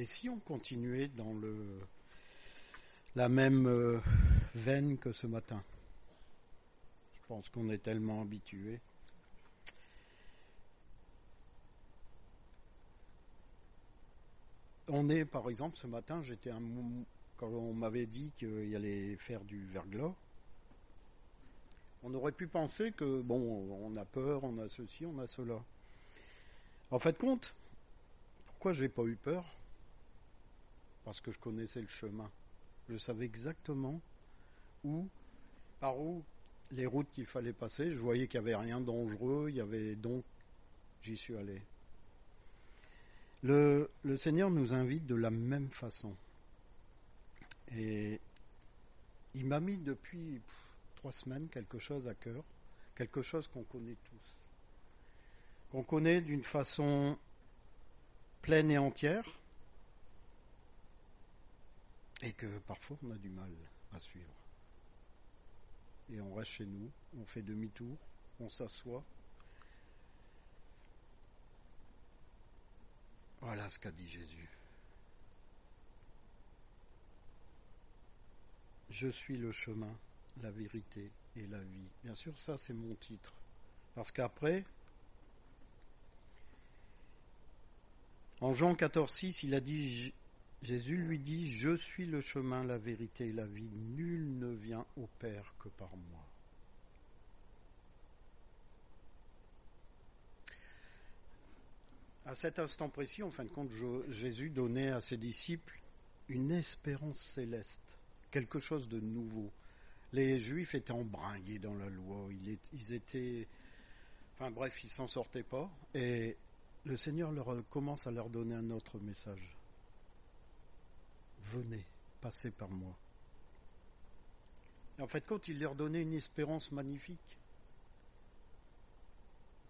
Et si on continuait dans la même veine que ce matin? Je pense qu'on est tellement habitués. On est, par exemple, ce matin, quand on m'avait dit qu'il allait faire du verglas, on aurait pu penser que, on a peur, on a ceci, on a cela. En fait, compte, pourquoi j'ai pas eu peur? Parce que je connaissais le chemin. Je savais exactement par où les routes qu'il fallait passer. Je voyais qu'il n'y avait rien de dangereux, donc j'y suis allé. Le Seigneur nous invite de la même façon. Et il m'a mis depuis 3 semaines quelque chose à cœur, quelque chose qu'on connaît tous. Qu'on connaît d'une façon pleine et entière, et que parfois on a du mal à suivre. Et on reste chez nous, on fait demi-tour, on s'assoit. Voilà ce qu'a dit Jésus. Je suis le chemin, la vérité et la vie. Bien sûr, ça c'est mon titre. Parce qu'après, en Jean 14,6, Jésus lui dit, je suis le chemin, la vérité et la vie. Nul ne vient au Père que par moi. À cet instant précis, en fin de compte, Jésus donnait à ses disciples une espérance céleste, quelque chose de nouveau. Les Juifs étaient embringués dans la loi, ils s'en sortaient pas, et le Seigneur commence à leur donner un autre message. Venez, passez par moi. Et en fait, quand il leur donnait une espérance magnifique,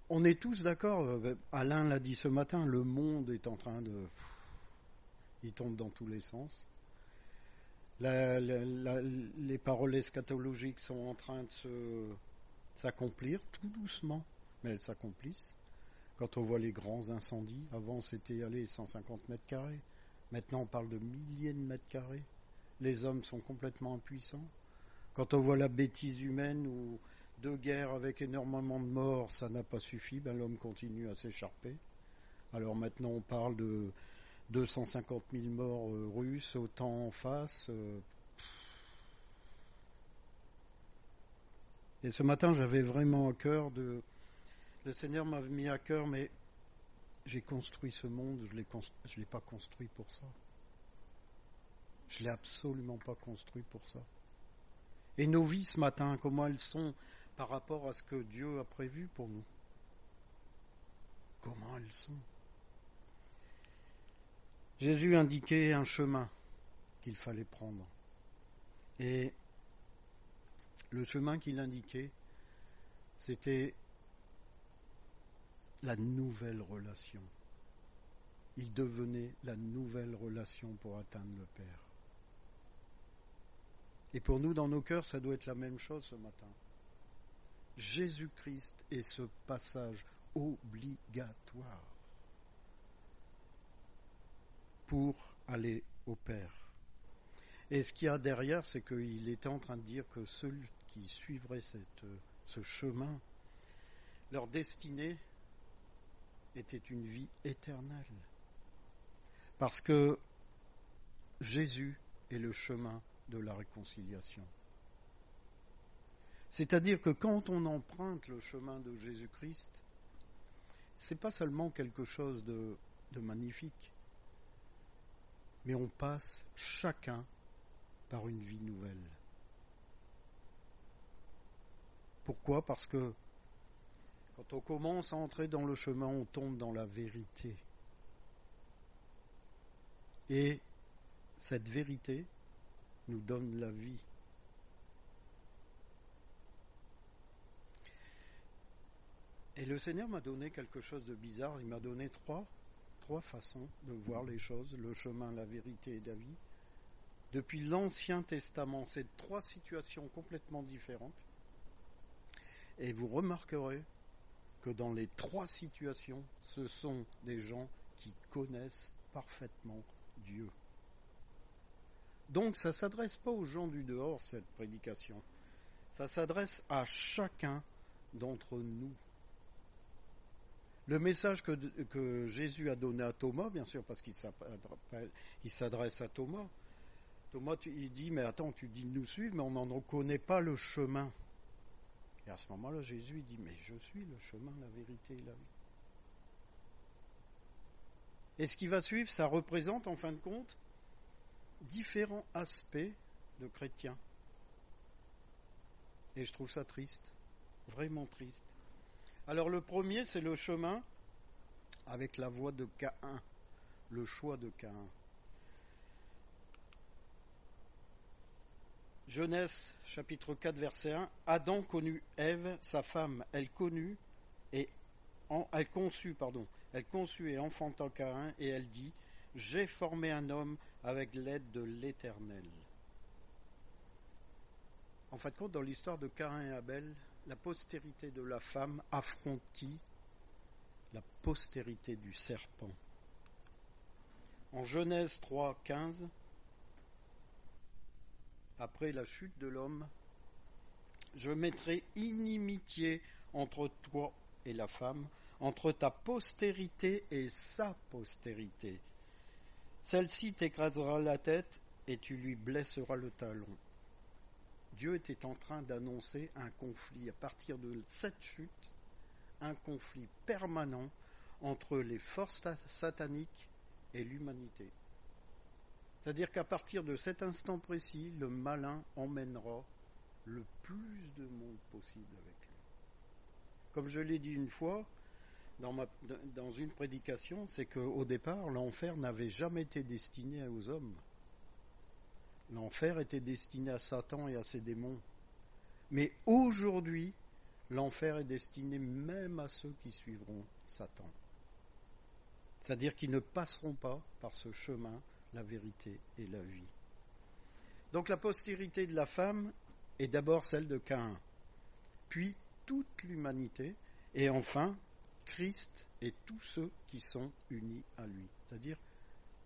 on est tous d'accord, Alain l'a dit ce matin, le monde est en train de... Il tombe dans tous les sens. Les paroles eschatologiques sont en train de s'accomplir, tout doucement, mais elles s'accomplissent. Quand on voit les grands incendies, avant c'était 150 mètres carrés, maintenant on parle de milliers de mètres carrés. Les hommes sont complètement impuissants. Quand on voit la bêtise humaine ou deux guerres avec énormément de morts, ça n'a pas suffi, l'homme continue à s'écharper. Alors maintenant on parle de 250 000 morts russes, autant en face. Et ce matin j'avais vraiment à cœur le Seigneur m'a mis à cœur, mais j'ai construit ce monde, je l'ai pas construit pour ça. Je l'ai absolument pas construit pour ça. Et nos vies ce matin, comment elles sont par rapport à ce que Dieu a prévu pour nous? Comment elles sont? Jésus indiquait un chemin qu'il fallait prendre. Et le chemin qu'il indiquait, c'était la nouvelle relation. Il devenait la nouvelle relation pour atteindre le Père. Et pour nous, dans nos cœurs, ça doit être la même chose ce matin. Jésus-Christ est ce passage obligatoire pour aller au Père. Et ce qu'il y a derrière, c'est qu'il était en train de dire que ceux qui suivraient ce chemin, leur destinée était une vie éternelle. Parce que Jésus est le chemin de la réconciliation. C'est-à-dire que quand on emprunte le chemin de Jésus-Christ, c'est pas seulement quelque chose de magnifique, mais on passe chacun par une vie nouvelle. Pourquoi? Parce que quand on commence à entrer dans le chemin, on tombe dans la vérité. Et cette vérité nous donne la vie. Et le Seigneur m'a donné quelque chose de bizarre. Il m'a donné trois façons de voir les choses, le chemin, la vérité et la vie. Depuis l'Ancien Testament, c'est 3 situations complètement différentes. Et vous remarquerez que dans les 3 situations, ce sont des gens qui connaissent parfaitement Dieu. Donc ça ne s'adresse pas aux gens du dehors, cette prédication. Ça s'adresse à chacun d'entre nous. Le message que Jésus a donné à Thomas, bien sûr, parce qu'il s'adresse à Thomas. Thomas, il dit, mais attends, tu dis de nous suivre, mais on n'en connaît pas le chemin. Et à ce moment-là, Jésus dit, mais je suis le chemin, la vérité et la vie. Et ce qui va suivre, ça représente, en fin de compte, différents aspects de chrétiens. Et je trouve ça triste, vraiment triste. Alors le premier, c'est le chemin avec la voie de Caïn, le choix de Caïn. Genèse chapitre 4 verset 1, Adam connut Ève, sa femme, elle conçut et enfanta Caïn et elle dit, j'ai formé un homme avec l'aide de l'Éternel. En fin de compte, dans l'histoire de Caïn et Abel, la postérité de la femme affronte qui ? La postérité du serpent. En Genèse 3, 15, après la chute de l'homme, je mettrai inimitié entre toi et la femme, entre ta postérité et sa postérité. Celle-ci t'écrasera la tête et tu lui blesseras le talon. Dieu était en train d'annoncer un conflit, à partir de cette chute, un conflit permanent entre les forces sataniques et l'humanité. C'est-à-dire qu'à partir de cet instant précis, le malin emmènera le plus de monde possible avec lui. Comme je l'ai dit une fois dans une prédication, c'est qu'au départ, l'enfer n'avait jamais été destiné aux hommes. L'enfer était destiné à Satan et à ses démons. Mais aujourd'hui, l'enfer est destiné même à ceux qui suivront Satan. C'est-à-dire qu'ils ne passeront pas par ce chemin, la vérité et la vie. Donc la postérité de la femme est d'abord celle de Caïn, puis toute l'humanité, et enfin Christ et tous ceux qui sont unis à lui, c'est-à-dire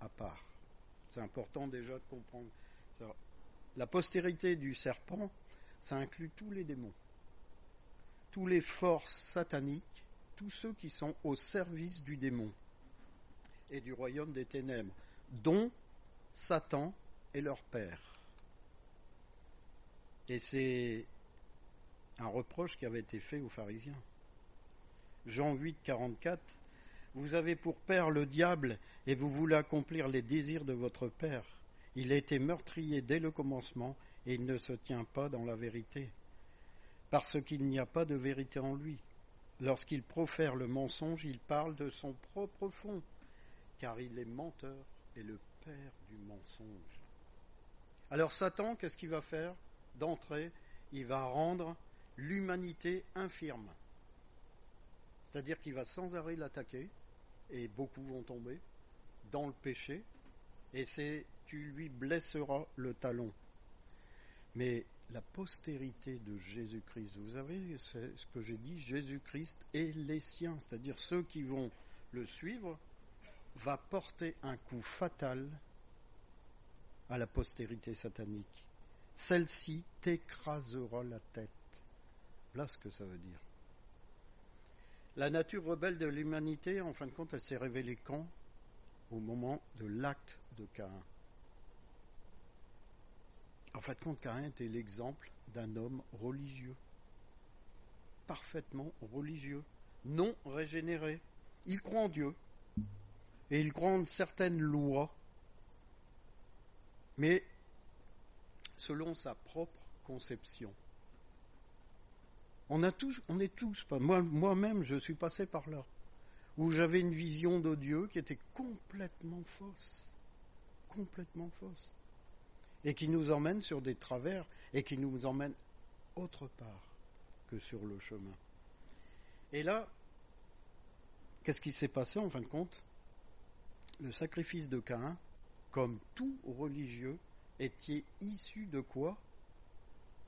à part. C'est important déjà de comprendre ça. La postérité du serpent, ça inclut tous les démons, toutes les forces sataniques, tous ceux qui sont au service du démon et du royaume des ténèbres, dont Satan est leur père. Et c'est un reproche qui avait été fait aux pharisiens. Jean 8, 44, vous avez pour père le diable et vous voulez accomplir les désirs de votre père. Il a été meurtrier dès le commencement et il ne se tient pas dans la vérité, parce qu'il n'y a pas de vérité en lui. Lorsqu'il profère le mensonge, il parle de son propre fond, car il est menteur et le père du mensonge. Alors Satan, qu'est-ce qu'il va faire ? D'entrée, il va rendre l'humanité infirme. C'est-à-dire qu'il va sans arrêt l'attaquer, et beaucoup vont tomber dans le péché, et tu lui blesseras le talon. Mais la postérité de Jésus-Christ, vous savez ce que j'ai dit, Jésus-Christ et les siens, c'est-à-dire ceux qui vont le suivre, va porter un coup fatal à la postérité satanique. Celle-ci t'écrasera la tête. Voilà ce que ça veut dire. La nature rebelle de l'humanité, en fin de compte, elle s'est révélée quand ? Au moment de l'acte de Caïn. En fin de compte, Caïn était l'exemple d'un homme religieux, parfaitement religieux, non régénéré. Il croit en Dieu et il croit en certaines lois, mais selon sa propre conception. On est tous, moi-même, je suis passé par là, où j'avais une vision de Dieu qui était complètement fausse, et qui nous emmène sur des travers, et qui nous emmène autre part que sur le chemin. Et là, qu'est-ce qui s'est passé en fin de compte ? Le sacrifice de Caïn, comme tout religieux, était issu de quoi ?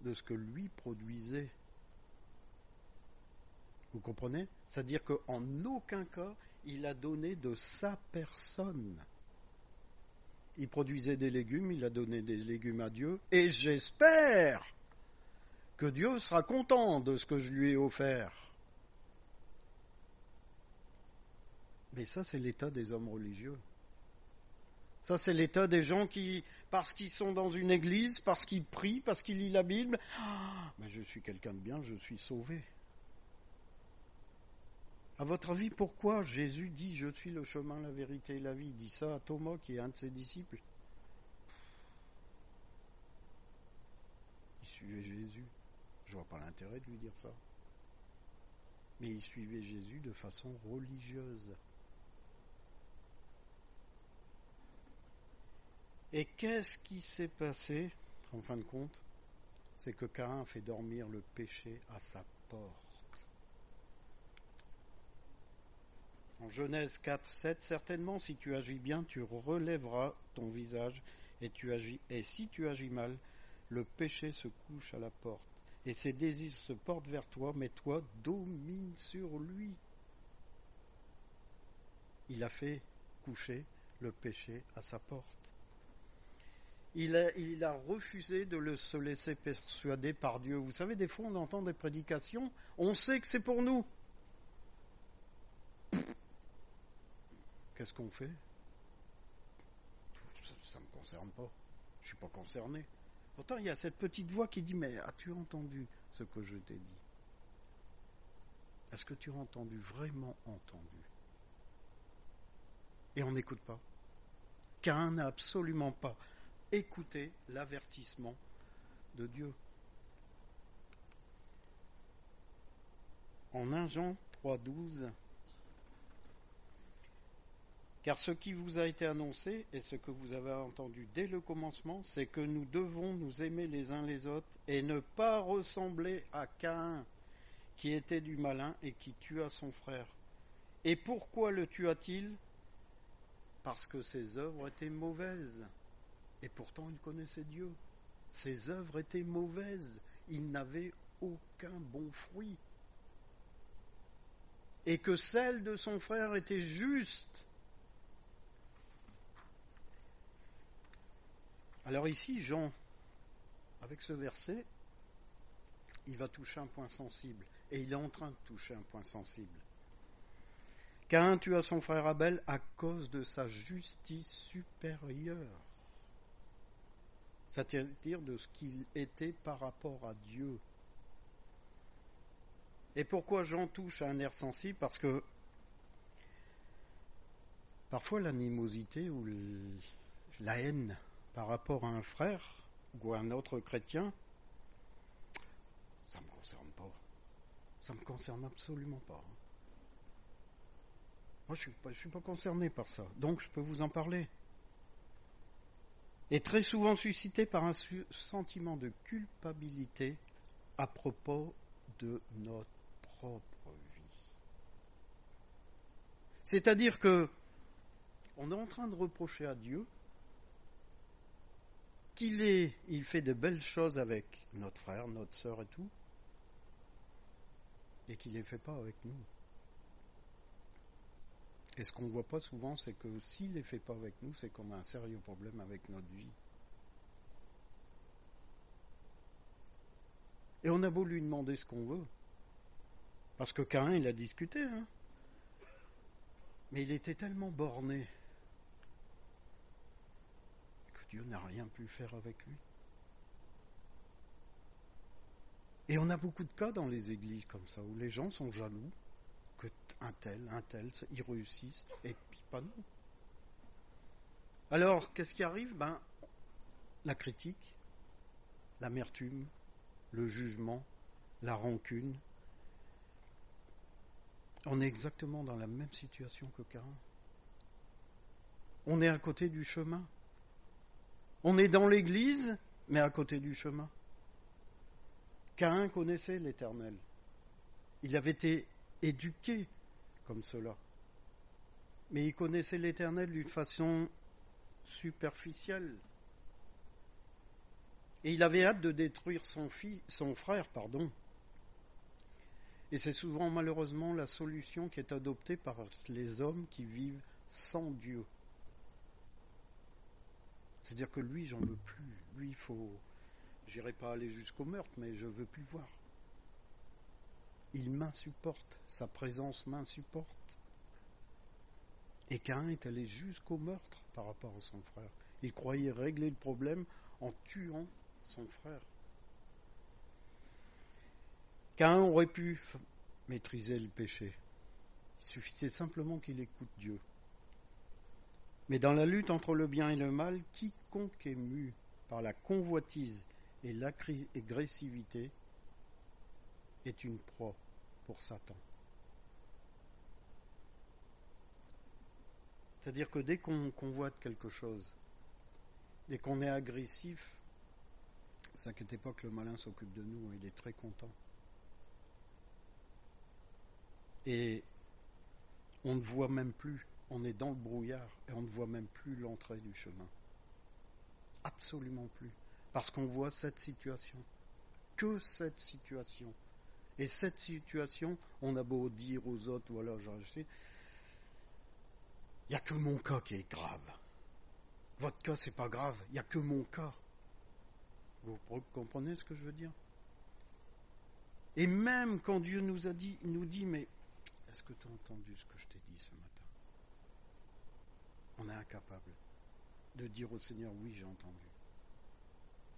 De ce que lui produisait. Vous comprenez ? C'est-à-dire qu'en aucun cas, il a donné de sa personne. Il produisait des légumes, il a donné des légumes à Dieu, et j'espère que Dieu sera content de ce que je lui ai offert. Mais ça, c'est l'état des hommes religieux. Ça, c'est l'état des gens qui, parce qu'ils sont dans une église, parce qu'ils prient, parce qu'ils lisent la Bible, mais je suis quelqu'un de bien, je suis sauvé. À votre avis, pourquoi Jésus dit « Je suis le chemin, la vérité et la vie » Il dit ça à Thomas, qui est un de ses disciples. Il suivait Jésus. Je ne vois pas l'intérêt de lui dire ça. Mais il suivait Jésus de façon religieuse. Et qu'est-ce qui s'est passé, en fin de compte? C'est que Caïn a fait dormir le péché à sa porte. En Genèse 4, 7, certainement, si tu agis bien, tu relèveras ton visage, et si tu agis mal, le péché se couche à la porte, et ses désirs se portent vers toi, mais toi, domine sur lui. Il a fait coucher le péché à sa porte. Il a refusé de se laisser persuader par Dieu. Vous savez, des fois, on entend des prédications, on sait que c'est pour nous. Qu'est-ce qu'on fait? Ça ne me concerne pas. Je ne suis pas concerné. Pourtant, il y a cette petite voix qui dit « Mais as-tu entendu ce que je t'ai dit ?» Est-ce que tu as entendu, vraiment entendu? Et on n'écoute pas. Caïn n'a absolument pas écouté l'avertissement de Dieu. En 1 Jean 3,12, car ce qui vous a été annoncé et ce que vous avez entendu dès le commencement, c'est que nous devons nous aimer les uns les autres et ne pas ressembler à Caïn, qui était du malin et qui tua son frère. Et pourquoi le tua-t-il? Parce que ses œuvres étaient mauvaises. Et pourtant il connaissait Dieu. Ses œuvres étaient mauvaises. Il n'avait aucun bon fruit. Et que celles de son frère étaient justes. Alors ici, Jean, avec ce verset, il va toucher un point sensible. Et il est en train de toucher un point sensible. Caïn tua son frère Abel à cause de sa justice supérieure. C'est-à-dire de ce qu'il était par rapport à Dieu. Et pourquoi Jean touche à un nerf sensible? Parce que parfois l'animosité ou la haine par rapport à un frère ou à un autre chrétien, ça ne me concerne pas. Ça ne me concerne absolument pas. Moi, je suis pas concerné par ça, donc je peux vous en parler. Et très souvent suscité par un sentiment de culpabilité à propos de notre propre vie. C'est-à-dire que on est en train de reprocher à Dieu qu'il fait de belles choses avec notre frère, notre sœur et tout, et qu'il ne les fait pas avec nous. Et ce qu'on ne voit pas souvent, c'est que s'il ne les fait pas avec nous, c'est qu'on a un sérieux problème avec notre vie. Et on a beau lui demander ce qu'on veut. Parce que Caïn, il a discuté, hein. Mais il était tellement borné que Dieu n'a rien pu faire avec lui. Et on a beaucoup de cas dans les églises comme ça, où les gens sont jaloux que un tel, ils réussissent, et puis pas nous. Alors, qu'est-ce qui arrive? La critique, l'amertume, le jugement, la rancune. On est exactement dans la même situation que Caïn. On est à côté du chemin. On est dans l'église, mais à côté du chemin. Caïn connaissait l'Éternel. Il avait été éduqué comme cela. Mais il connaissait l'Éternel d'une façon superficielle. Et il avait hâte de détruire son frère. Et c'est souvent malheureusement la solution qui est adoptée par les hommes qui vivent sans Dieu. C'est-à-dire que lui, j'en veux plus. Lui, j'irai pas aller jusqu'au meurtre, mais je veux plus le voir. Il m'insupporte, sa présence m'insupporte. Et Caïn est allé jusqu'au meurtre par rapport à son frère. Il croyait régler le problème en tuant son frère. Caïn aurait pu maîtriser le péché. Il suffisait simplement qu'il écoute Dieu. Mais dans la lutte entre le bien et le mal, quiconque est mu par la convoitise et l'agressivité est une proie pour Satan. C'est-à-dire que dès qu'on convoite quelque chose, dès qu'on est agressif, ne vous inquiétez pas que le malin s'occupe de nous, il est très content. Et on ne voit même plus, on est dans le brouillard et on ne voit même plus l'entrée du chemin. Absolument plus. Parce qu'on voit cette situation. Que cette situation. Et cette situation, on a beau dire aux autres, voilà, j'ai acheté, il n'y a que mon cas qui est grave. Votre cas, c'est pas grave, il n'y a que mon cas. Vous comprenez ce que je veux dire? Et même quand Dieu nous dit, mais est-ce que tu as entendu ce que je t'ai dit ce matin? On est incapable de dire au Seigneur, oui, j'ai entendu.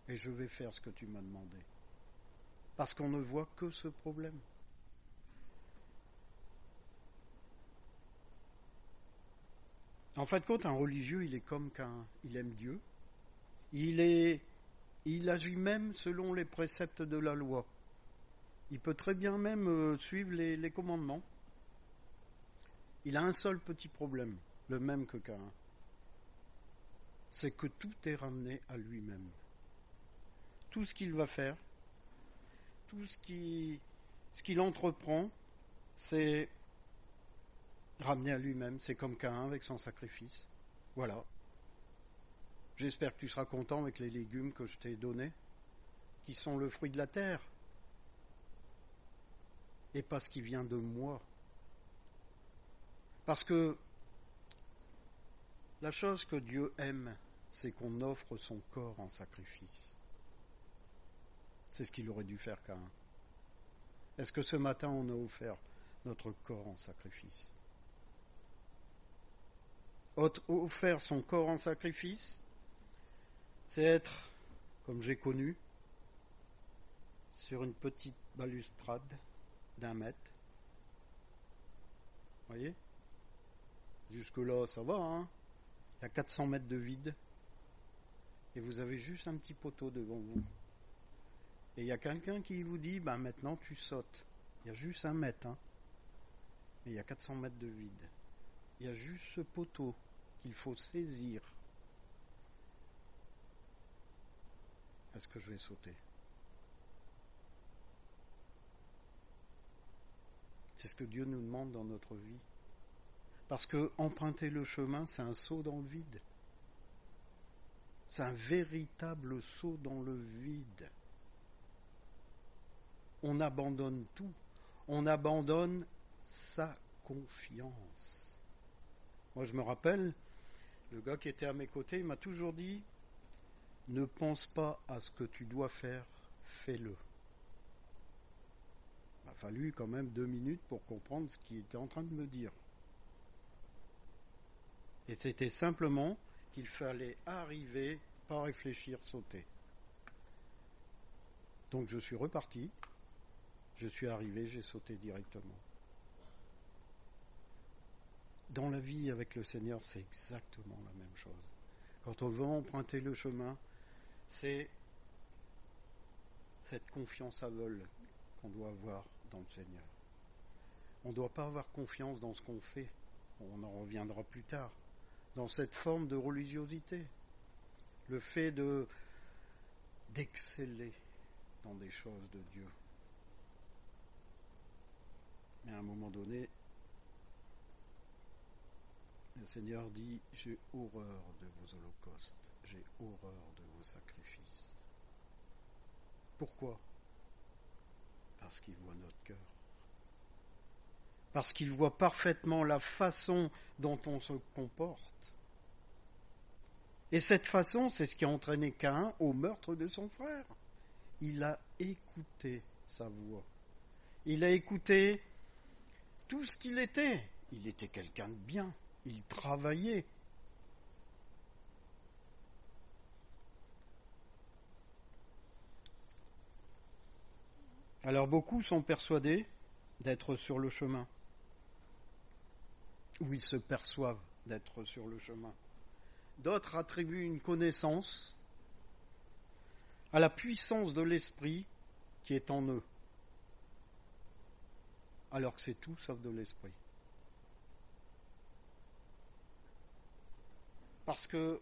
Et je vais faire ce que tu m'as demandé. Parce qu'on ne voit que ce problème. En fin de compte, un religieux, il est comme il aime Dieu. Il agit même selon les préceptes de la loi. Il peut très bien même suivre les commandements. Il a un seul petit problème, le même que Caïn. C'est que tout est ramené à lui-même. Tout ce qu'il va faire, tout ce qu'il entreprend, c'est ramener à lui-même. C'est comme Caïn avec son sacrifice. Voilà. J'espère que tu seras content avec les légumes que je t'ai donnés, qui sont le fruit de la terre, et pas ce qui vient de moi. Parce que la chose que Dieu aime, c'est qu'on offre son corps en sacrifice. C'est ce qu'il aurait dû faire Caïn. Est-ce que ce matin on a offert notre corps en sacrifice? Offrir son corps en sacrifice, c'est être, comme j'ai connu, sur une petite balustrade d'1 mètre. Vous voyez? Jusque-là, ça va, hein? Il y a 400 mètres de vide. Et vous avez juste un petit poteau devant vous. Et il y a quelqu'un qui vous dit, maintenant tu sautes. Il y a juste 1 mètre, hein? Mais il y a 400 mètres de vide. Il y a juste ce poteau qu'il faut saisir. Est-ce que je vais sauter? C'est ce que Dieu nous demande dans notre vie. Parce que emprunter le chemin, c'est un saut dans le vide. C'est un véritable saut dans le vide. On abandonne tout. On abandonne sa confiance. Moi, je me rappelle, le gars qui était à mes côtés, il m'a toujours dit, ne pense pas à ce que tu dois faire, fais-le. Il m'a fallu quand même 2 minutes pour comprendre ce qu'il était en train de me dire. Et c'était simplement qu'il fallait arriver, pas réfléchir, sauter. Donc je suis reparti, je suis arrivé, j'ai sauté directement. Dans la vie avec le Seigneur, c'est exactement la même chose. Quand on veut emprunter le chemin, c'est cette confiance aveugle qu'on doit avoir dans le Seigneur. On ne doit pas avoir confiance dans ce qu'on fait, on en reviendra plus tard, dans cette forme de religiosité, le fait d'exceller dans des choses de Dieu. Mais à un moment donné, le Seigneur dit, j'ai horreur de vos holocaustes, j'ai horreur de vos sacrifices. Pourquoi? Parce qu'il voit notre cœur. Parce qu'il voit parfaitement la façon dont on se comporte. Et cette façon, c'est ce qui a entraîné Caïn au meurtre de son frère. Il a écouté sa voix. Il a écouté tout ce qu'il était. Il était quelqu'un de bien. Il travaillait. Alors beaucoup sont persuadés d'être sur le chemin. Ou ils se perçoivent d'être sur le chemin. D'autres attribuent une connaissance à la puissance de l'esprit qui est en eux. Alors que c'est tout sauf de l'esprit. Parce que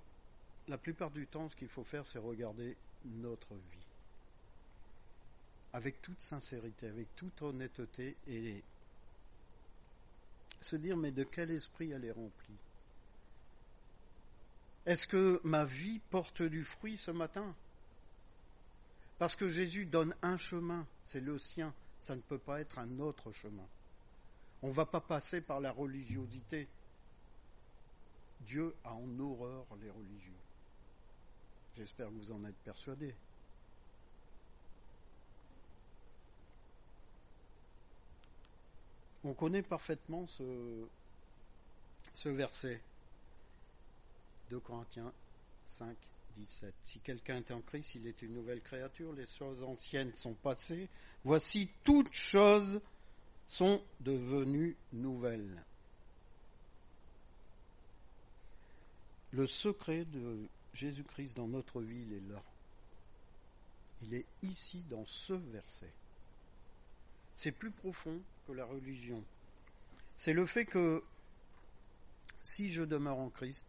la plupart du temps, ce qu'il faut faire, c'est regarder notre vie. Avec toute sincérité, avec toute honnêteté, et se dire, mais de quel esprit elle est remplie ? Est-ce que ma vie porte du fruit ce matin ? Parce que Jésus donne un chemin, c'est le sien, ça ne peut pas être un autre chemin. On ne va pas passer par la religiosité. Dieu a en horreur les religieux. J'espère que vous en êtes persuadés. On connaît parfaitement ce verset. 2 Corinthiens 5, 17. Si quelqu'un est en Christ, il est une nouvelle créature. Les choses anciennes sont passées. Voici, toutes choses sont devenues nouvelles. Le secret de Jésus-Christ dans notre vie, il est là. Il est ici, dans ce verset. C'est plus profond que la religion. C'est le fait que si je demeure en Christ,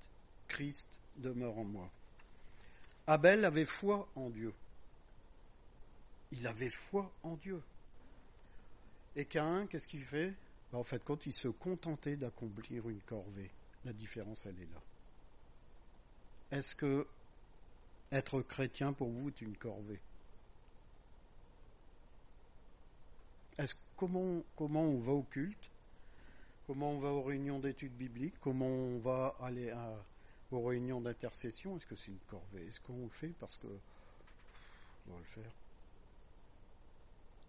Christ demeure en moi. Abel avait foi en Dieu. Il avait foi en Dieu. Et Caïn, qu'est-ce qu'il fait ? En fait, quand il se contentait d'accomplir une corvée, la différence, elle est là. Est-ce que être chrétien pour vous est une corvée ? Comment on va au culte ? Comment on va aux réunions d'études bibliques ? Comment on va aller aux réunions d'intercession ? Est-ce que c'est une corvée ? Est-ce qu'on le fait parce que on doit le faire ?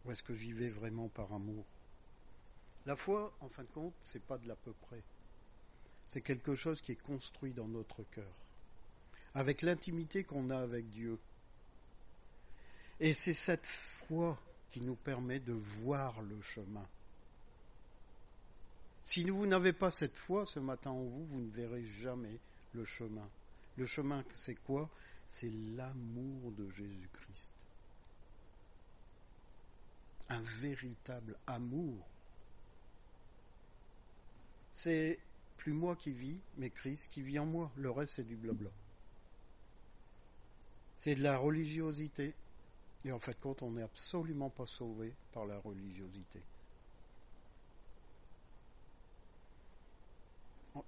Ou est-ce que j'y vais vraiment par amour ? La foi, en fin de compte, c'est pas de l'à peu près. C'est quelque chose qui est construit dans notre cœur, avec l'intimité qu'on a avec Dieu. Et c'est cette foi qui nous permet de voir le chemin. Si vous n'avez pas cette foi ce matin en vous, vous ne verrez jamais le chemin. Le chemin, c'est quoi ? C'est l'amour de Jésus-Christ. Un véritable amour. C'est plus moi qui vis, mais Christ qui vit en moi. Le reste, c'est du blabla. C'est de la religiosité. Et en fait, quand on n'est absolument pas sauvé par la religiosité.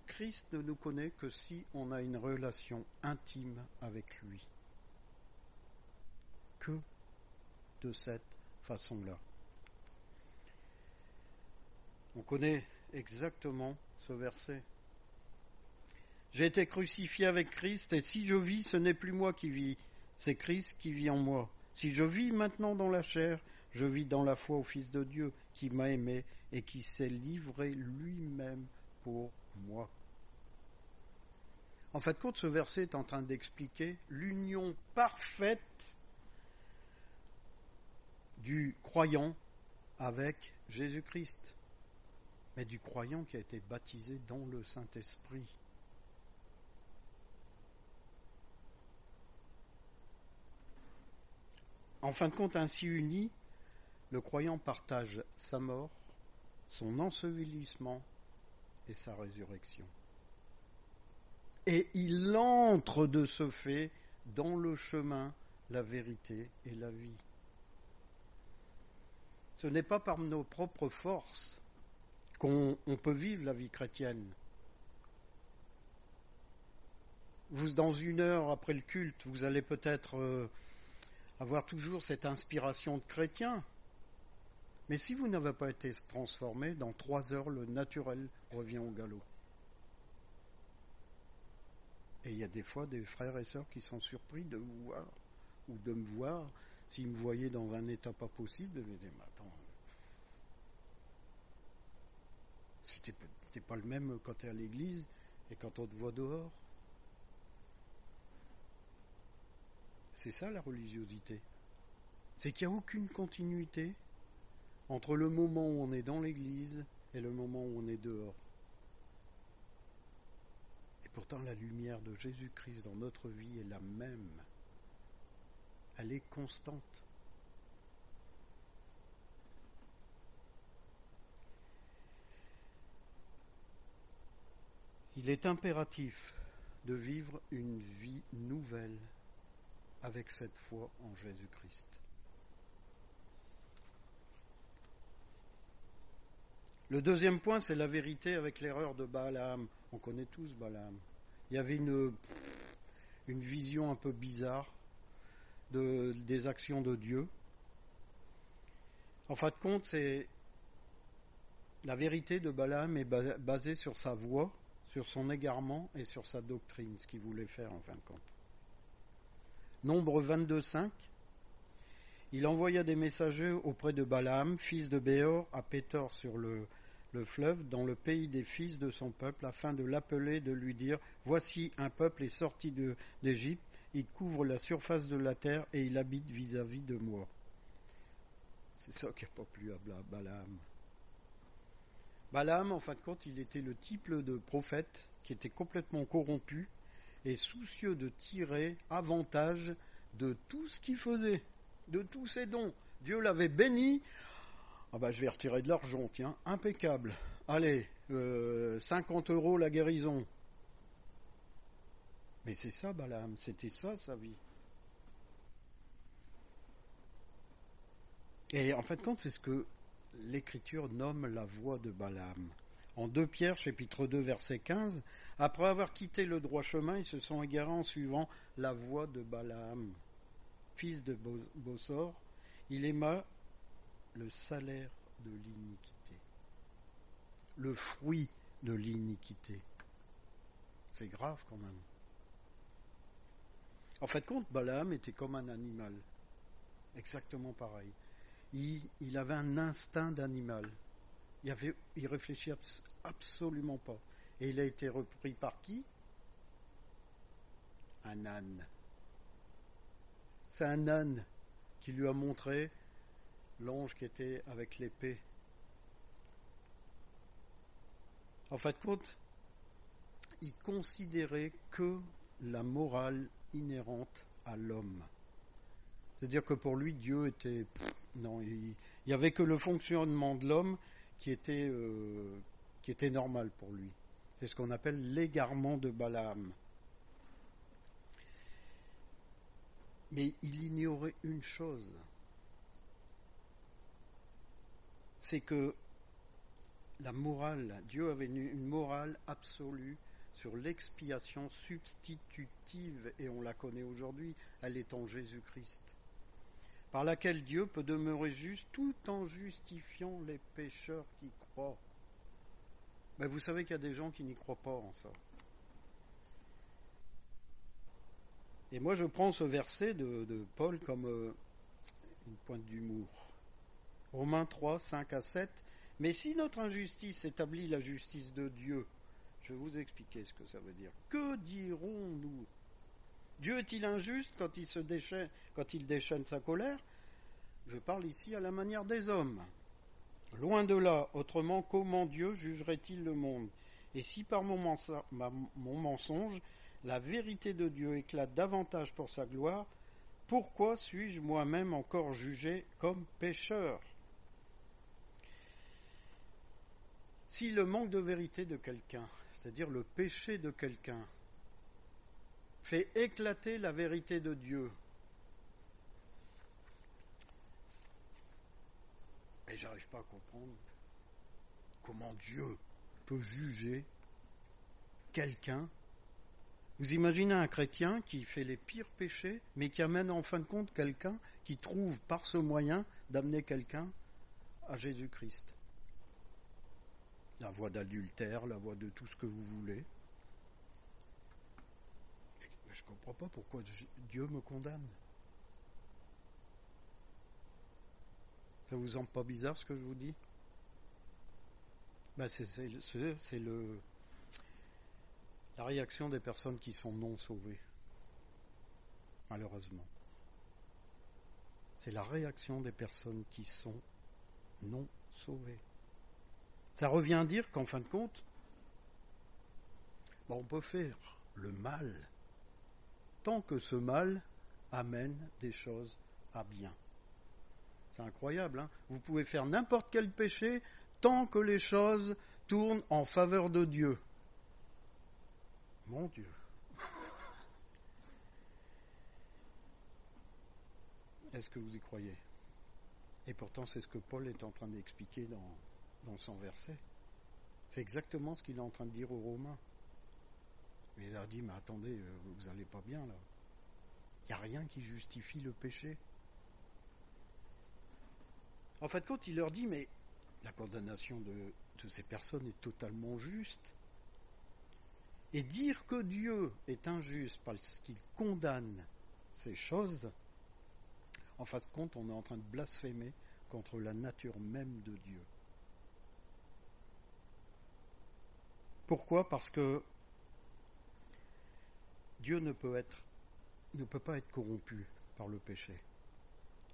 Christ ne nous connaît que si on a une relation intime avec lui. Que de cette façon-là. On connaît exactement ce verset. J'ai été crucifié avec Christ, et si je vis, ce n'est plus moi qui vis, c'est Christ qui vit en moi. Si je vis maintenant dans la chair, je vis dans la foi au Fils de Dieu, qui m'a aimé et qui s'est livré lui-même pour moi. En fait, ce verset est en train d'expliquer l'union parfaite du croyant avec Jésus-Christ, mais du croyant qui a été baptisé dans le Saint-Esprit. En fin de compte, ainsi uni, le croyant partage sa mort, son ensevelissement et sa résurrection. Et il entre de ce fait dans le chemin, la vérité et la vie. Ce n'est pas par nos propres forces qu'on peut vivre la vie chrétienne. Vous, dans une heure après le culte, vous allez peut-être avoir toujours cette inspiration de chrétien. Mais si vous n'avez pas été transformé, dans 3 heures, le naturel revient au galop. Et il y a des fois des frères et sœurs qui sont surpris de vous voir, ou de me voir. S'ils me voyaient dans un état pas possible, ils me disaient, mais attends, si t'es pas le même quand t'es à l'église et quand on te voit dehors. C'est ça la religiosité. C'est qu'il n'y a aucune continuité entre le moment où on est dans l'église et le moment où on est dehors. Et pourtant la lumière de Jésus-Christ dans notre vie est la même. Elle est constante. Il est impératif de vivre une vie nouvelle avec cette foi en Jésus-Christ. Le deuxième point, c'est la vérité avec l'erreur de Balaam. On connaît tous Balaam. Il y avait une vision un peu bizarre des actions de Dieu. En fin de compte, la vérité de Balaam est basée sur sa voix, sur son égarement et sur sa doctrine, ce qu'il voulait faire en fin de compte. Nombre 22:5, il envoya des messagers auprès de Balaam, fils de Béor, à Pétor sur le fleuve, dans le pays des fils de son peuple, afin de l'appeler, de lui dire, voici un peuple est sorti d'Égypte, il couvre la surface de la terre et il habite vis-à-vis de moi. C'est ça qui n'a pas plu à Balaam. Balaam, en fin de compte, il était le type de prophète qui était complètement corrompu et soucieux de tirer avantage de tout ce qu'il faisait, de tous ses dons. Dieu l'avait béni. Ah ben, je vais retirer de l'argent, tiens, impeccable. Allez, 50 € la guérison. Mais c'est ça, Balaam, c'était ça sa vie. Et en fin de compte, c'est ce que l'Écriture nomme la voie de Balaam. En 2 Pierre, chapitre 2, verset 15, après avoir quitté le droit chemin, ils se sont égarés en suivant la voie de Balaam, fils de Bossor. Il aima le salaire de l'iniquité, le fruit de l'iniquité. C'est grave quand même. En fait, compte, Balaam était comme un animal, exactement pareil. Il avait un instinct d'animal. Il réfléchit absolument pas. Et il a été repris par qui? Un âne. C'est un âne qui lui a montré l'ange qui était avec l'épée. En fin de compte, il considérait que la morale inhérente à l'homme. C'est-à-dire que pour lui, Dieu était... Non, il n'y avait que le fonctionnement de l'homme qui était normal pour lui. C'est ce qu'on appelle l'égarement de Balaam. Mais il ignorait une chose, c'est que la morale, Dieu avait une morale absolue sur l'expiation substitutive, et on la connaît aujourd'hui, elle est en Jésus-Christ, par laquelle Dieu peut demeurer juste tout en justifiant les pécheurs qui croient. Mais vous savez qu'il y a des gens qui n'y croient pas en ça. Et moi je prends ce verset de Paul comme une pointe d'humour. Romains 3, 5 à 7. Mais si notre injustice établit la justice de Dieu, je vais vous expliquer ce que ça veut dire. Que dirons-nous? Dieu est-il injuste quand il déchaîne sa colère? Je parle ici à la manière des hommes. Loin de là, autrement, comment Dieu jugerait-il le monde? Et si par mon mensonge, la vérité de Dieu éclate davantage pour sa gloire, pourquoi suis-je moi-même encore jugé comme pécheur? Si le manque de vérité de quelqu'un, c'est-à-dire le péché de quelqu'un, fait éclater la vérité de Dieu, et j'arrive pas à comprendre comment Dieu peut juger quelqu'un. Vous imaginez un chrétien qui fait les pires péchés, mais qui amène en fin de compte quelqu'un qui trouve par ce moyen d'amener quelqu'un à Jésus-Christ. La voie d'adultère, la voie de tout ce que vous voulez. je ne comprends pas pourquoi Dieu me condamne. Ça vous semble pas bizarre ce que je vous dis? C'est la réaction des personnes qui sont non sauvées, malheureusement. C'est la réaction des personnes qui sont non sauvées. Ça revient à dire qu'en fin de compte, on peut faire le mal tant que ce mal amène des choses à bien. C'est incroyable, hein? Vous pouvez faire n'importe quel péché tant que les choses tournent en faveur de Dieu. Mon Dieu. Est-ce que vous y croyez? Et pourtant, c'est ce que Paul est en train d'expliquer dans son verset. C'est exactement ce qu'il est en train de dire aux Romains. Mais il leur dit, mais attendez, vous n'allez pas bien là. Il n'y a rien qui justifie le péché. En fait, quand il leur dit, mais la condamnation de ces personnes est totalement juste. Et dire que Dieu est injuste parce qu'il condamne ces choses, en fin de compte, on est en train de blasphémer contre la nature même de Dieu. Pourquoi? Parce que Dieu ne peut pas être corrompu par le péché.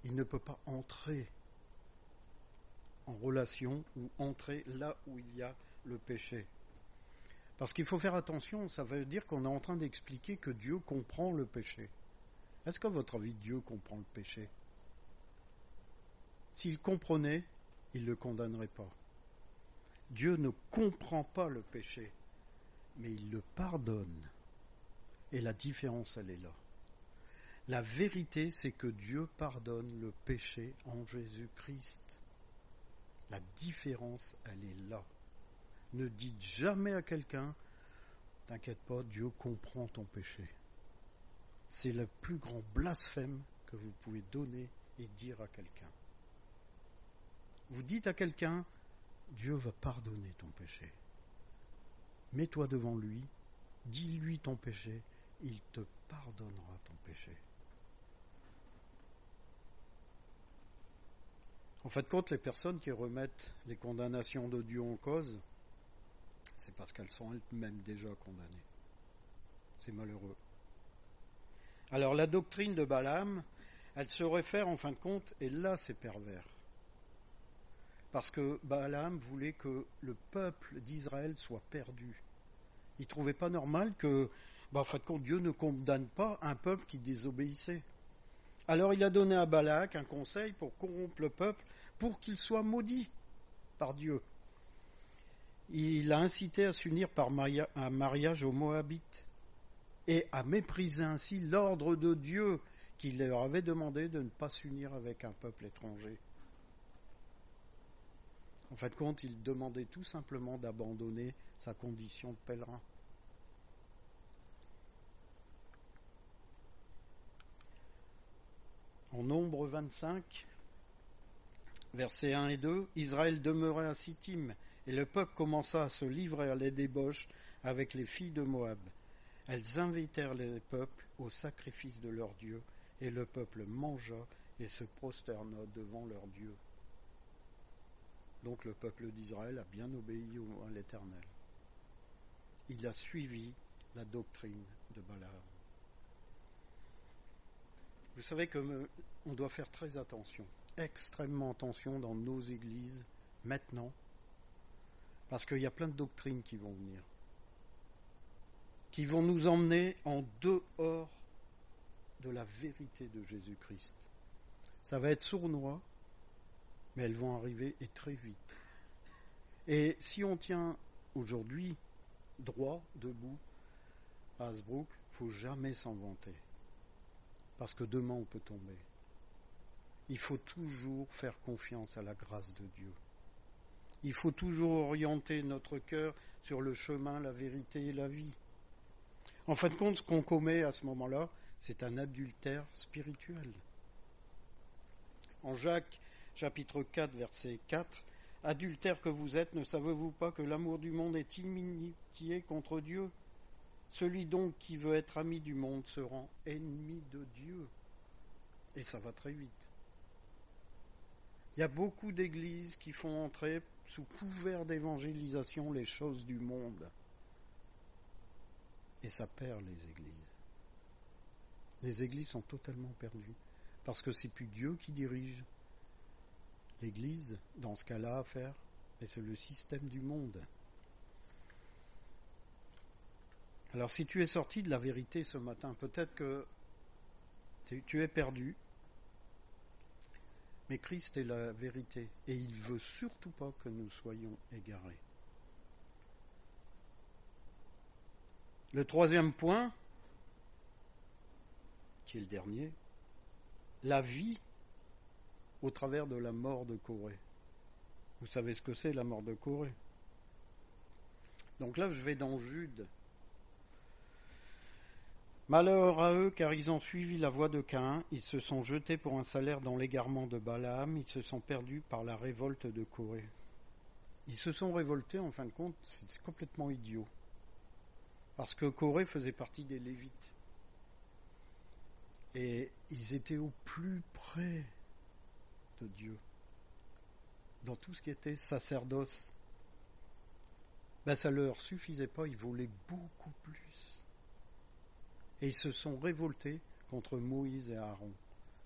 Il ne peut pas entrer en relation ou entrer là où il y a le péché. Parce qu'il faut faire attention, ça veut dire qu'on est en train d'expliquer que Dieu comprend le péché. Est-ce qu'à votre avis, Dieu comprend le péché? S'il comprenait, il ne le condamnerait pas. Dieu ne comprend pas le péché, mais il le pardonne. Et la différence, elle est là. La vérité, c'est que Dieu pardonne le péché en Jésus-Christ. La différence, elle est là. Ne dites jamais à quelqu'un, t'inquiète pas, Dieu comprend ton péché. C'est le plus grand blasphème que vous pouvez donner et dire à quelqu'un. Vous dites à quelqu'un, Dieu va pardonner ton péché. Mets-toi devant lui, dis-lui ton péché, il te pardonnera ton péché. En fin de compte, les personnes qui remettent les condamnations de Dieu en cause, c'est parce qu'elles sont elles-mêmes déjà condamnées. C'est malheureux. Alors la doctrine de Balaam, elle se réfère en fin de compte, et là c'est pervers. Parce que Balaam voulait que le peuple d'Israël soit perdu. Il ne trouvait pas normal que, en fin de compte, Dieu ne condamne pas un peuple qui désobéissait. Alors il a donné à Balak un conseil pour corrompre le peuple, pour qu'il soit maudit par Dieu. Il a incité à s'unir par un mariage aux Moabites et à mépriser ainsi l'ordre de Dieu qui leur avait demandé de ne pas s'unir avec un peuple étranger. En fin de compte, il demandait tout simplement d'abandonner sa condition de pèlerin. En Nombre 25, versets 1 et 2, Israël demeurait à Sittim, et le peuple commença à se livrer à la débauche avec les filles de Moab. Elles invitèrent les peuples au sacrifice de leur Dieu, et le peuple mangea et se prosterna devant leur Dieu. Donc le peuple d'Israël a bien obéi à l'Éternel. Il a suivi la doctrine de Balaam. Vous savez qu'on doit faire très attention, extrêmement attention dans nos églises maintenant, parce qu'il y a plein de doctrines qui vont venir, qui vont nous emmener en dehors de la vérité de Jésus-Christ. Ça va être sournois, mais elles vont arriver et très vite. Et si on tient aujourd'hui droit, debout, à Hasbrook, il ne faut jamais s'en vanter. Parce que demain on peut tomber. Il faut toujours faire confiance à la grâce de Dieu. Il faut toujours orienter notre cœur sur le chemin, la vérité et la vie. En fin de compte, ce qu'on commet à ce moment-là, c'est un adultère spirituel. En Jacques, chapitre 4, verset 4, « Adultères que vous êtes, ne savez-vous pas que l'amour du monde est inimitié contre Dieu ? Celui donc qui veut être ami du monde se rend ennemi de Dieu. Et ça va très vite. Il y a beaucoup d'églises qui font entrer sous couvert d'évangélisation les choses du monde. Et ça perd les églises. Les églises sont totalement perdues. Parce que c'est plus Dieu qui dirige l'église, dans ce cas-là, à faire. Et c'est le système du monde. Alors si tu es sorti de la vérité ce matin, peut-être que tu es perdu. Mais Christ est la vérité. Et il ne veut surtout pas que nous soyons égarés. Le troisième point, qui est le dernier, la vie au travers de la mort de Corée. Vous savez ce que c'est la mort de Corée? Donc là, je vais dans Jude. Malheur à eux, car ils ont suivi la voie de Caïn, ils se sont jetés pour un salaire dans l'égarement de Balaam, ils se sont perdus par la révolte de Corée. Ils se sont révoltés, en fin de compte, c'est complètement idiot. Parce que Corée faisait partie des Lévites. Et ils étaient au plus près de Dieu. Dans tout ce qui était sacerdoce. Ça ne leur suffisait pas, ils voulaient beaucoup plus. Et ils se sont révoltés contre Moïse et Aaron.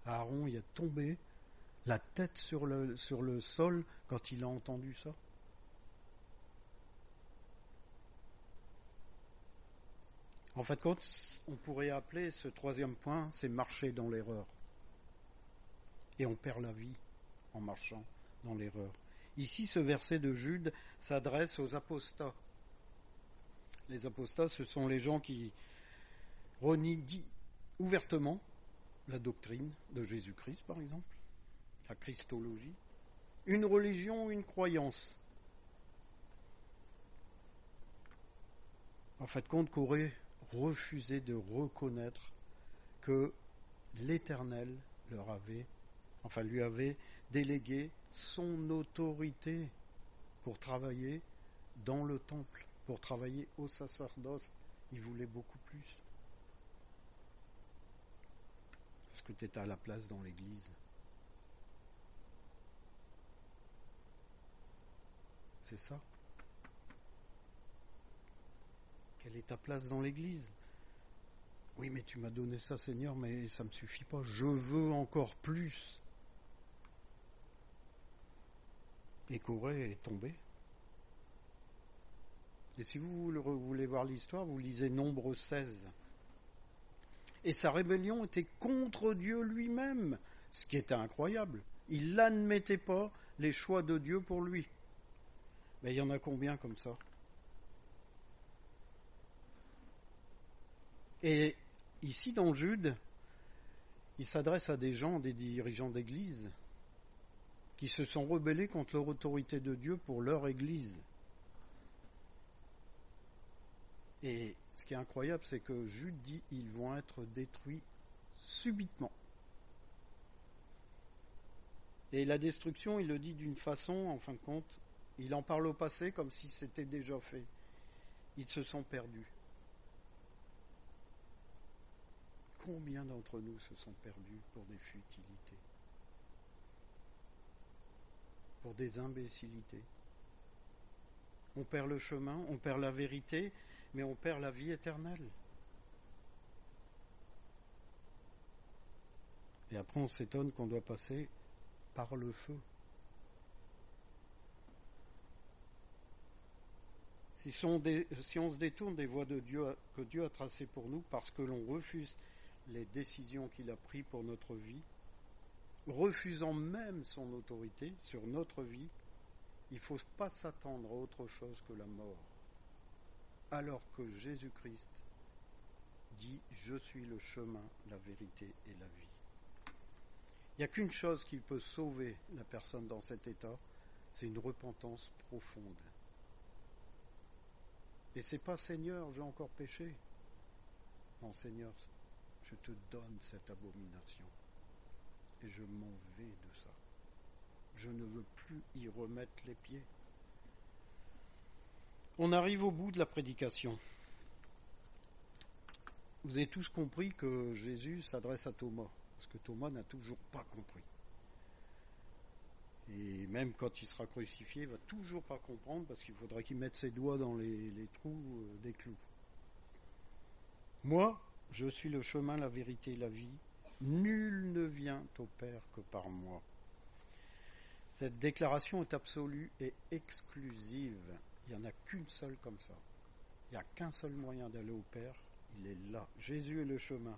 Aaron y est tombé, la tête sur le sol, quand il a entendu ça. En fait, on pourrait appeler ce troisième point, c'est marcher dans l'erreur. Et on perd la vie en marchant dans l'erreur. Ici, ce verset de Jude s'adresse aux apostats. Les apostats, ce sont les gens qui renient ouvertement la doctrine de Jésus-Christ, par exemple, la christologie, une religion ou une croyance. En fait, Corée refusait de reconnaître que l'Éternel lui avait délégué son autorité pour travailler dans le temple, pour travailler au sacerdoce. Il voulait beaucoup plus. Est-ce que tu étais à la place dans l'église? C'est ça. Quelle est ta place dans l'église? Oui, mais tu m'as donné ça, Seigneur, mais ça ne me suffit pas. Je veux encore plus. Et Corée est tombé. Et si vous voulez voir l'histoire, vous lisez Nombre 16. Et sa rébellion était contre Dieu lui-même, ce qui était incroyable. Il n'admettait pas les choix de Dieu pour lui. Mais il y en a combien comme ça? Et ici, dans Jude, il s'adresse à des gens, des dirigeants d'église, qui se sont rebellés contre l'autorité de Dieu pour leur église. Et ce qui est incroyable, c'est que Jude dit ils vont être détruits subitement. Et la destruction, il le dit d'une façon, en fin de compte, il en parle au passé comme si c'était déjà fait. Ils se sont perdus. Combien d'entre nous se sont perdus pour des futilités, pour des imbécilités? On perd le chemin, on perd la vérité, mais on perd la vie éternelle. Et après, on s'étonne qu'on doit passer par le feu. Si on se détourne des voies de Dieu que Dieu a tracées pour nous, parce que l'on refuse les décisions qu'il a prises pour notre vie, refusant même son autorité sur notre vie, il ne faut pas s'attendre à autre chose que la mort. Alors que Jésus-Christ dit « Je suis le chemin, la vérité et la vie ». Il n'y a qu'une chose qui peut sauver la personne dans cet état, c'est une repentance profonde. Et c'est pas « Seigneur, j'ai encore péché ». Non, Seigneur, je te donne cette abomination et je m'en vais de ça. Je ne veux plus y remettre les pieds. On arrive au bout de la prédication. vous avez tous compris que Jésus s'adresse à Thomas, parce que Thomas n'a toujours pas compris. Et même quand il sera crucifié, il ne va toujours pas comprendre, parce qu'il faudra qu'il mette ses doigts dans les trous des clous. Moi, je suis le chemin, la vérité et la vie. Nul ne vient au Père que par moi. Cette déclaration est absolue et exclusive. Il n'y en a qu'une seule comme ça. Il n'y a qu'un seul moyen d'aller au Père. Il est là. Jésus est le chemin.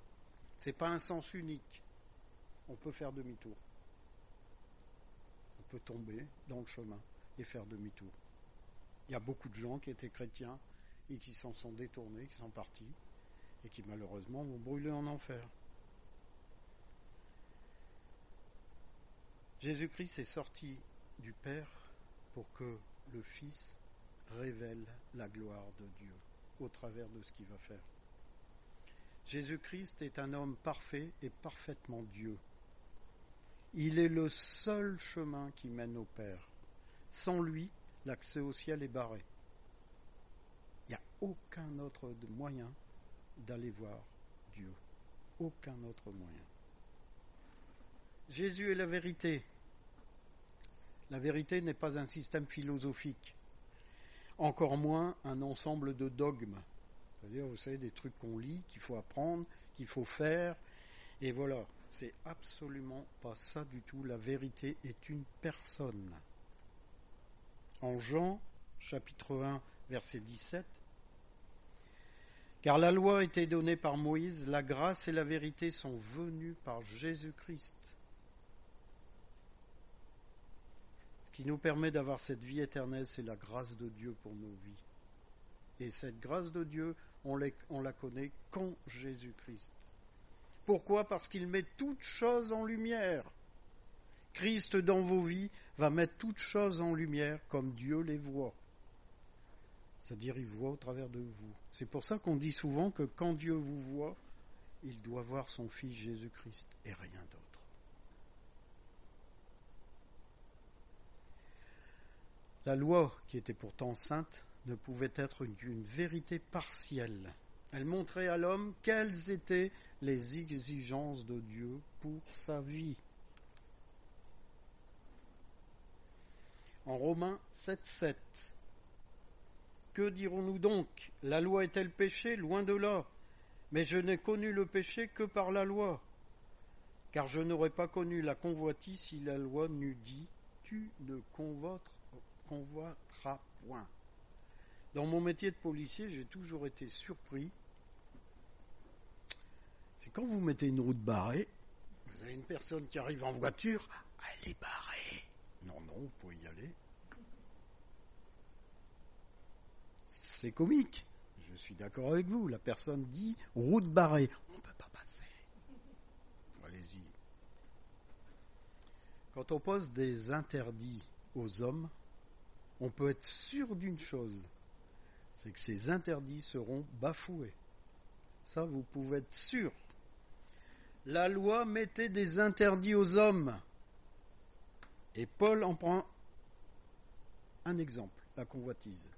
Ce n'est pas un sens unique. On peut faire demi-tour. On peut tomber dans le chemin et faire demi-tour. Il y a beaucoup de gens qui étaient chrétiens et qui s'en sont détournés, qui sont partis et qui malheureusement vont brûler en enfer. Jésus-Christ est sorti du Père pour que le Fils révèle la gloire de Dieu au travers de ce qu'il va faire. Jésus-Christ est un homme parfait et parfaitement Dieu. Il est le seul chemin qui mène au Père. Sans lui, l'accès au ciel est barré. Il n'y a aucun autre moyen d'aller voir Dieu. Aucun autre moyen. Jésus est la vérité. La vérité n'est pas un système philosophique, encore moins un ensemble de dogmes. C'est-à-dire, vous savez, des trucs qu'on lit, qu'il faut apprendre, qu'il faut faire, et voilà. C'est absolument pas ça du tout. La vérité est une personne. En Jean, chapitre 1, verset 17, « Car la loi a été donnée par Moïse, la grâce et la vérité sont venues par Jésus-Christ. » Ce qui nous permet d'avoir cette vie éternelle, c'est la grâce de Dieu pour nos vies. Et cette grâce de Dieu, on la connaît qu'en Jésus-Christ. Pourquoi ? Parce qu'il met toutes choses en lumière. Christ dans vos vies va mettre toutes choses en lumière comme Dieu les voit. C'est-à-dire, il voit au travers de vous. C'est pour ça qu'on dit souvent que quand Dieu vous voit, il doit voir son Fils Jésus-Christ et rien d'autre. La loi, qui était pourtant sainte, ne pouvait être qu'une vérité partielle. Elle montrait à l'homme quelles étaient les exigences de Dieu pour sa vie. En Romains 7,7, que dirons-nous donc ? La loi est-elle péché ? Loin de là. Mais je n'ai connu le péché que par la loi. Car je n'aurais pas connu la convoitise si la loi n'eût dit « Tu ne convoiteras point ». Dans mon métier de policier, j'ai toujours été surpris. C'est quand vous mettez une route barrée, vous avez une personne qui arrive en voiture, elle est barrée. Non, vous pouvez y aller. C'est comique. Je suis d'accord avec vous. La personne dit route barrée. On ne peut pas passer. Allez-y. Quand on pose des interdits aux hommes, on peut être sûr d'une chose, c'est que ces interdits seront bafoués. Ça, vous pouvez être sûr. La loi mettait des interdits aux hommes. Et Paul en prend un exemple, la convoitise.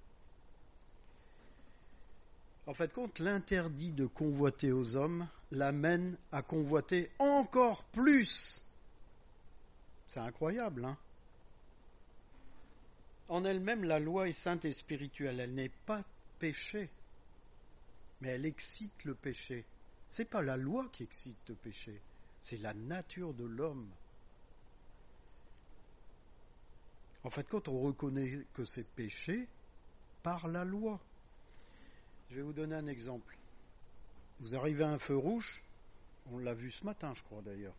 En fait, l'interdit de convoiter aux hommes l'amène à convoiter encore plus. C'est incroyable, hein ? En elle-même, la loi est sainte et spirituelle. Elle n'est pas péché, mais elle excite le péché. Ce n'est pas la loi qui excite le péché, c'est la nature de l'homme. En fait, quand on reconnaît que c'est péché, par la loi. Je vais vous donner un exemple. Vous arrivez à un feu rouge, on l'a vu ce matin, je crois d'ailleurs.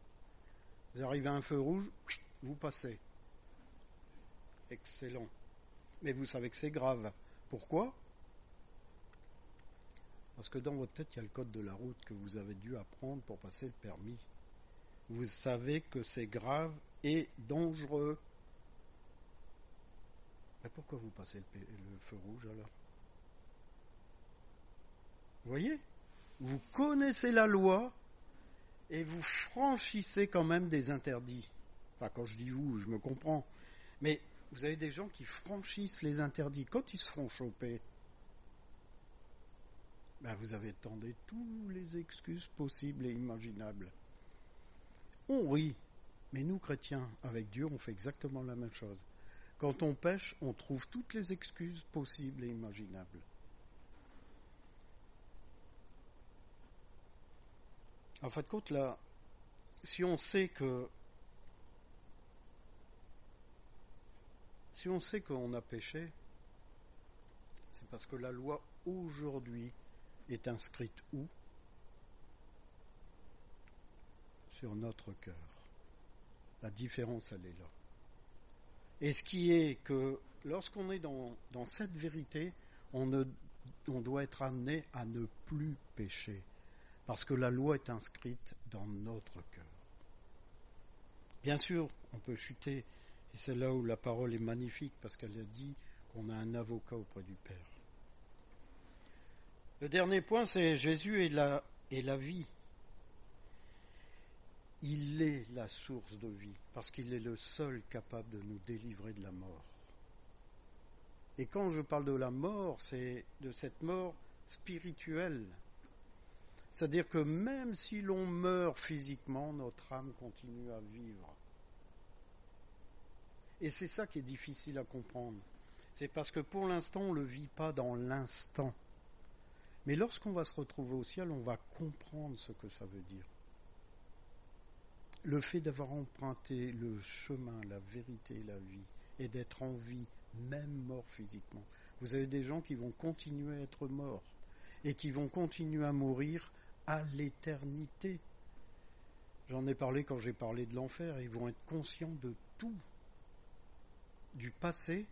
Vous arrivez à un feu rouge, vous passez. Excellent. Mais vous savez que c'est grave. Pourquoi ? Parce que dans votre tête, il y a le code de la route que vous avez dû apprendre pour passer le permis. Vous savez que c'est grave et dangereux. Mais pourquoi vous passez le feu rouge alors ? Vous voyez ? Vous connaissez la loi et vous franchissez quand même des interdits. Enfin, quand je dis vous, je me comprends. Mais vous avez des gens qui franchissent les interdits. Quand ils se font choper, Ben, vous avez tenté toutes les excuses possibles et imaginables. On rit, mais nous chrétiens, avec Dieu, on fait exactement la même chose. Quand on pêche, on trouve toutes les excuses possibles et imaginables. En fin de compte, là, si on sait qu'on a péché, c'est parce que la loi aujourd'hui est inscrite où? Sur notre cœur. La différence, elle est là. Et ce qui est que lorsqu'on est dans cette vérité, on doit être amené à ne plus pécher. Parce que la loi est inscrite dans notre cœur. Bien sûr, on peut chuter, et c'est là où la parole est magnifique, parce qu'elle a dit qu'on a un avocat auprès du Père. Le dernier point, c'est Jésus est la vie. Il est la source de vie, parce qu'il est le seul capable de nous délivrer de la mort. Et quand je parle de la mort, c'est de cette mort spirituelle. C'est-à-dire que même si l'on meurt physiquement, notre âme continue à vivre. Et c'est ça qui est difficile à comprendre. C'est parce que pour l'instant, on ne le vit pas dans l'instant. Mais lorsqu'on va se retrouver au ciel, on va comprendre ce que ça veut dire. Le fait d'avoir emprunté le chemin, la vérité, la vie, et d'être en vie, même mort physiquement. Vous avez des gens qui vont continuer à être morts et qui vont continuer à mourir à l'éternité. J'en ai parlé quand j'ai parlé de l'enfer. Ils vont être conscients de tout, du passé,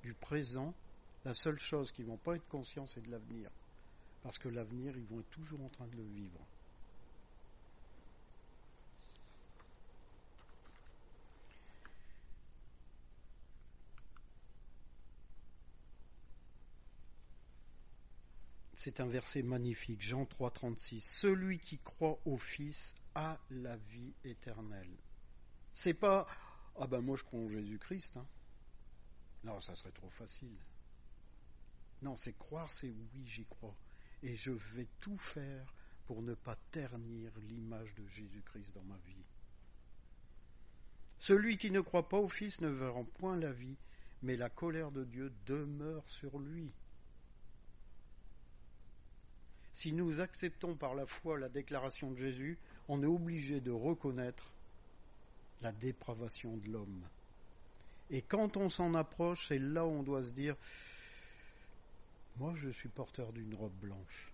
du présent. La seule chose qu'ils ne vont pas être conscients, c'est de l'avenir. Parce que l'avenir, ils vont être toujours en train de le vivre. C'est un verset magnifique, Jean 3,36. Celui qui croit au Fils a la vie éternelle. C'est pas ah ben moi je crois en Jésus-Christ. Non, ça serait trop facile. Non, c'est croire, c'est oui, j'y crois. Et je vais tout faire pour ne pas ternir l'image de Jésus-Christ dans ma vie. Celui qui ne croit pas au Fils ne verra point la vie, mais la colère de Dieu demeure sur lui. Si nous acceptons par la foi la déclaration de Jésus, on est obligé de reconnaître la dépravation de l'homme. Et quand on s'en approche, c'est là où on doit se dire « Moi, je suis porteur d'une robe blanche.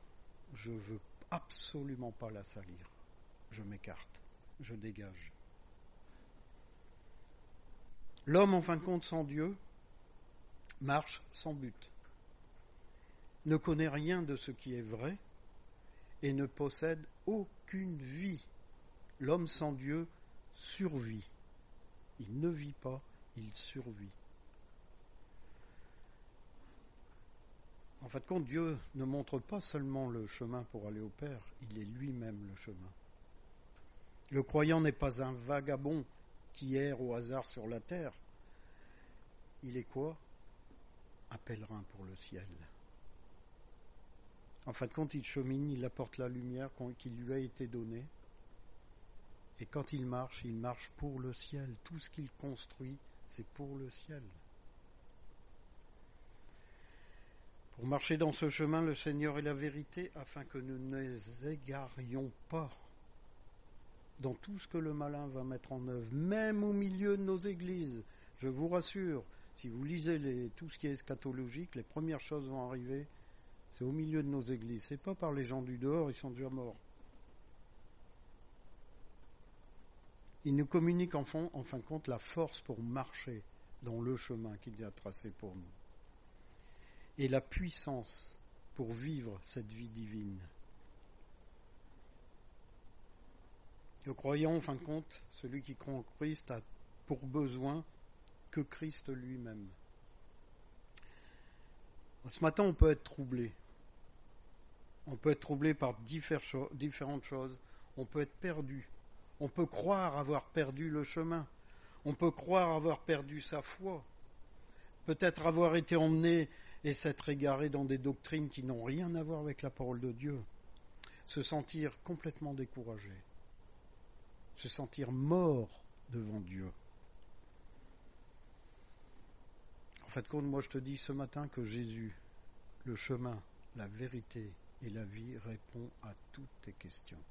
Je ne veux absolument pas la salir. Je m'écarte, je dégage. » L'homme, en fin de compte, sans Dieu, marche sans but, ne connaît rien de ce qui est vrai et ne possède aucune vie. L'homme sans Dieu survit. Il ne vit pas, il survit. En fin de compte, Dieu ne montre pas seulement le chemin pour aller au Père, il est lui-même le chemin. Le croyant n'est pas un vagabond qui erre au hasard sur la terre. Il est quoi? Un pèlerin pour le ciel. En fin de compte, il chemine, il apporte la lumière qui lui a été donnée. Et quand il marche pour le ciel. Tout ce qu'il construit, c'est pour le ciel. Pour marcher dans ce chemin, le Seigneur est la vérité, afin que nous ne nous égarions pas dans tout ce que le malin va mettre en œuvre, même au milieu de nos églises. Je vous rassure, si vous lisez tout ce qui est eschatologique, les premières choses vont arriver, c'est au milieu de nos églises. C'est pas par les gens du dehors, ils sont déjà morts. Il nous communique en fin de compte la force pour marcher dans le chemin qu'il a tracé pour nous. Et la puissance pour vivre cette vie divine. Le croyant, en fin de compte, celui qui croit en Christ, a pour besoin que Christ lui-même. Ce matin, on peut être troublé. On peut être troublé par différentes choses. On peut être perdu. On peut croire avoir perdu le chemin. On peut croire avoir perdu sa foi. Peut-être avoir été emmené et s'être égaré dans des doctrines qui n'ont rien à voir avec la parole de Dieu, se sentir complètement découragé, se sentir mort devant Dieu. En fait, moi je te dis ce matin que Jésus, le chemin, la vérité et la vie, répond à toutes tes questions.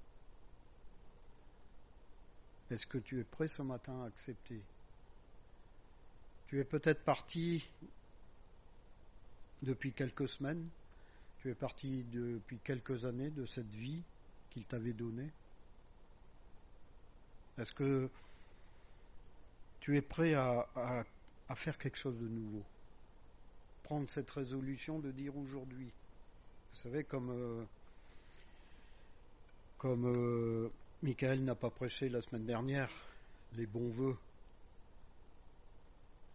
Est-ce que tu es prêt ce matin à accepter? Tu es peut-être parti depuis quelques semaines, tu es parti depuis quelques années de cette vie qu'il t'avait donnée. Est-ce que tu es prêt à faire quelque chose de nouveau? Prendre cette résolution de dire aujourd'hui, vous savez, comme Michael n'a pas prêché la semaine dernière, les bons vœux.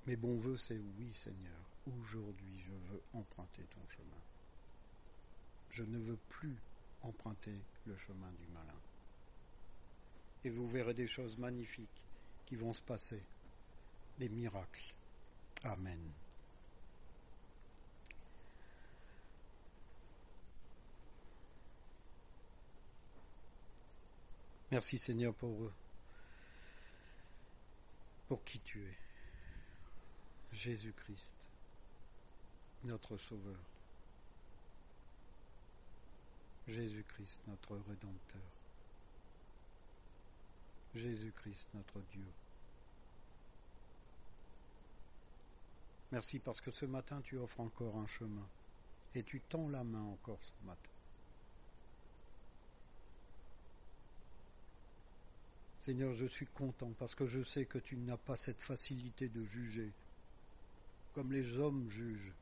Mes bons vœux, c'est oui, Seigneur, aujourd'hui je veux emprunter ton chemin. Je ne veux plus emprunter le chemin du malin. Et vous verrez des choses magnifiques qui vont se passer, des miracles. Amen. Merci Seigneur pour qui tu es. Jésus-Christ, notre Sauveur. Jésus-Christ, notre Rédempteur. Jésus-Christ, notre Dieu. Merci parce que ce matin, tu offres encore un chemin. Et tu tends la main encore ce matin. Seigneur, je suis content parce que je sais que tu n'as pas cette facilité de juger, comme les hommes jugent,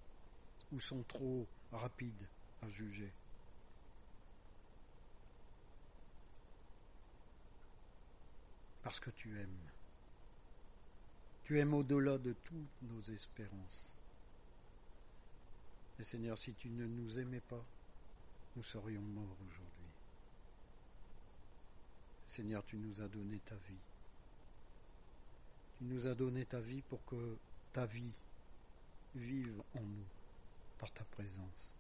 ou sont trop rapides à juger. Parce que tu aimes. Tu aimes au-delà de toutes nos espérances. Et Seigneur, si tu ne nous aimais pas, nous serions morts aujourd'hui. Seigneur, tu nous as donné ta vie. Tu nous as donné ta vie pour que ta vie vive en nous par ta présence.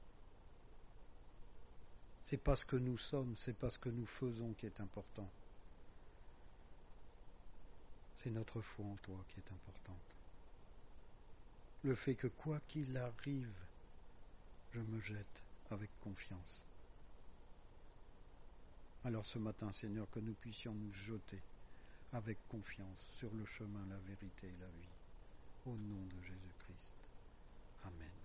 C'est pas ce que nous sommes, c'est pas ce que nous faisons qui est important. C'est notre foi en toi qui est importante. Le fait que quoi qu'il arrive, je me jette avec confiance. Alors ce matin, Seigneur, que nous puissions nous jeter avec confiance sur le chemin, la vérité et la vie. Au nom de Jésus-Christ. Amen.